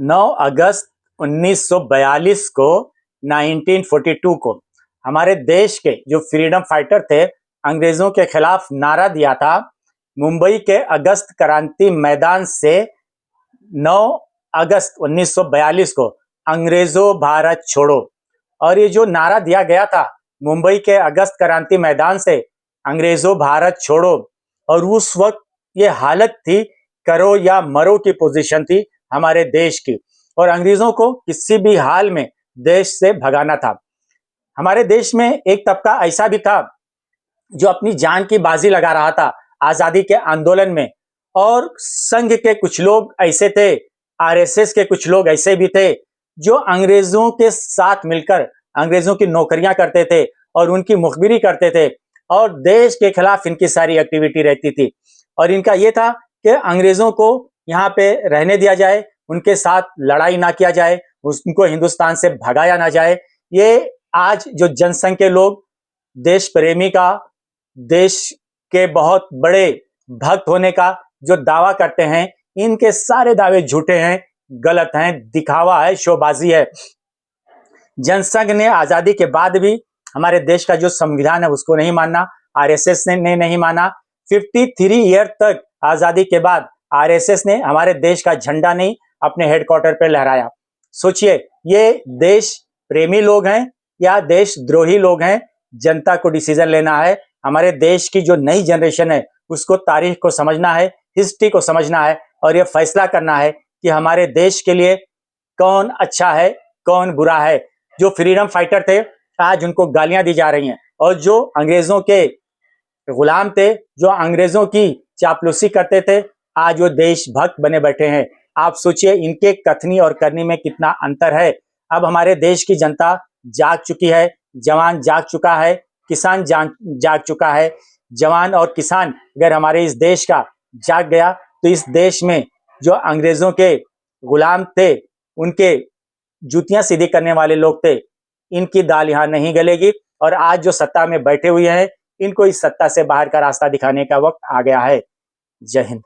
9 अगस्त 1942 को 1942 को हमारे देश के जो फ्रीडम फाइटर थे, अंग्रेजों के खिलाफ नारा दिया था। मुंबई के अगस्त क्रांति मैदान से 9 अगस्त 1942 को अंग्रेजों भारत छोड़ो। और ये जो नारा दिया गया था मुंबई के अगस्त क्रांति मैदान से, अंग्रेजों भारत छोड़ो, और उस वक्त ये हालत थी करो या मरो की पोजीशन थी हमारे देश की, और अंग्रेजों को किसी भी हाल में देश से भगाना था। हमारे देश में एक तबका ऐसा भी था जो अपनी जान की बाजी लगा रहा था आजादी के आंदोलन में, और संघ के कुछ लोग ऐसे थे, आरएसएस के कुछ लोग ऐसे भी थे जो अंग्रेजों के साथ मिलकर अंग्रेजों की नौकरियां करते थे और उनकी मुखबिरी करते थे, और देश के खिलाफ इनकी सारी एक्टिविटी रहती थी। और इनका यह था कि अंग्रेजों को यहाँ पे रहने दिया जाए, उनके साथ लड़ाई ना किया जाए, उनको हिंदुस्तान से भगाया ना जाए। ये आज जो जनसंघ के लोग देश प्रेमी का, देश के बहुत बड़े भक्त होने का जो दावा करते हैं, इनके सारे दावे झूठे हैं, गलत हैं, दिखावा है, शोबाजी है। जनसंघ ने आजादी के बाद भी हमारे देश का जो संविधान है उसको नहीं माना, आरएसएस ने नहीं माना। 53 ईयर तक आजादी के बाद आरएसएस ने हमारे देश का झंडा नहीं अपने हेडक्वार्टर पे लहराया। सोचिए, ये देश प्रेमी लोग हैं या देशद्रोही लोग हैं? जनता को डिसीजन लेना है। हमारे देश की जो नई जनरेशन है उसको तारीख को समझना है, हिस्ट्री को समझना है, और यह फैसला करना है कि हमारे देश के लिए कौन अच्छा है, कौन बुरा है। जो फ्रीडम फाइटर थे आज उनको गालियां दी जा रही हैं, और जो अंग्रेजों के गुलाम थे, जो अंग्रेजों की चापलूसी करते थे, आज वो देशभक्त बने बैठे हैं। आप सोचिए इनके कथनी और करनी में कितना अंतर है। अब हमारे देश की जनता जाग चुकी है, जवान जाग चुका है, किसान जाग चुका है। जवान और किसान अगर हमारे इस देश का जाग गया तो इस देश में जो अंग्रेजों के गुलाम थे, उनके जूतियां सीधी करने वाले लोग थे, इनकी दाल यहां नहीं गलेगी। और आज जो सत्ता में बैठे हुए हैं, इनको इस सत्ता से बाहर का रास्ता दिखाने का वक्त आ गया है। जय हिंद।